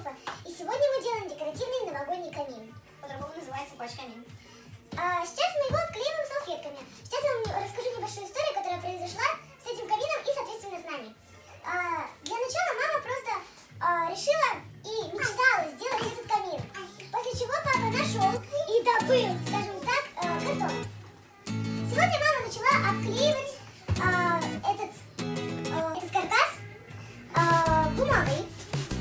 Альфа, и сегодня мы делаем декоративный новогодний камин. По-другому называется пач-камин. Сейчас мы его обклеиваем салфетками. Сейчас я вам расскажу небольшую историю, которая произошла с этим камином и, соответственно, с нами. Для начала мама просто решила и мечтала сделать этот камин. После чего папа нашел и добыл, скажем так, картон. Сегодня мама начала обклеивать этот каркас бумагой.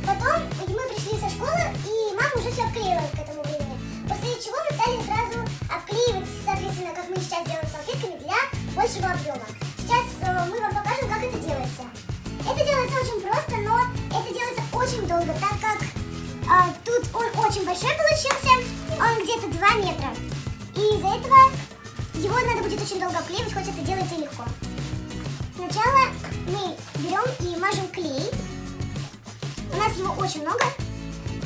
Потом мы пришли со школы, и мама уже все обклеила к этому времени. После чего мы стали сразу обклеивать, соответственно, как мы сейчас делаем салфетками, для большего объема. Сейчас мы вам покажем, как это делается. Это делается очень просто, но это делается очень долго, так как тут он очень большой получился, он где-то 2 метра. И из-за этого его надо будет очень долго обклеивать, хоть это делается легко. Сначала мы берем и мажем клей. У нас его очень много.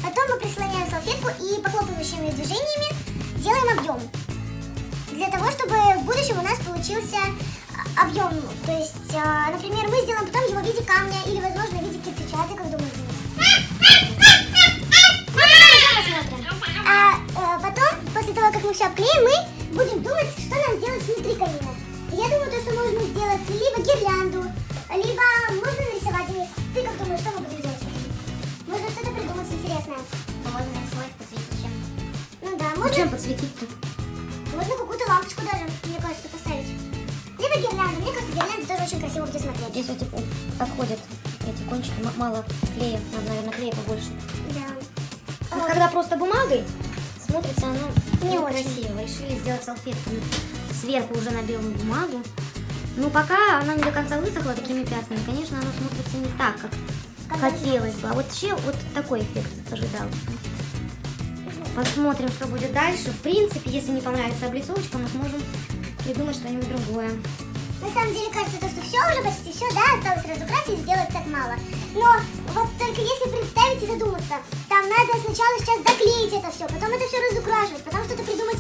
Потом мы прислоняем салфетку и похлопывающими движениями делаем объем. Для того, чтобы в будущем у нас получился объем. То есть, например, мы сделаем потом его в виде камня или, возможно, в виде кирпича. Ты как думаешь, потом, после того, как мы все обклеим, мы будем думать, что нам сделать внутри камина. Я думаю, то, что можно сделать либо гирлянду, либо можно нарисовать. Денис, ты как думаешь, что мы будем делать? Можно что-то придумать интересное. Можно нарисовать, подсветить чем. Ну да, можно... Чем подсветить-то? Можно какую-то лампочку даже, мне кажется, поставить. Либо гирлянду. Мне кажется, гирлянда тоже очень красиво будет смотреть. Здесь вот подходят эти кончики, мало клея, надо, наверное, клея побольше. Да. Вот когда просто бумагой, смотрится оно не очень красиво. Решили сделать салфетками сверху уже на белую бумагу. Ну, пока она не до конца высохла такими пятнами, конечно, оно смотрится не так, как хотелось бы. А вот вообще вот такой эффект ожидался. Посмотрим, что будет дальше. В принципе, если не понравится облицовочка, мы сможем придумать что-нибудь другое. На самом деле, кажется, то, что все уже почти все, да, осталось разукрасить и сделать так мало. Но вот только если представить и задуматься, там надо сначала сейчас доклеить это все, потом это все разукрашивать, потом что-то придумать,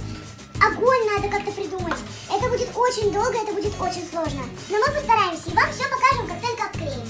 огонь надо как-то придумать. Это будет очень долго, это будет очень сложно. Но мы постараемся и вам все покажем, как только обклеим.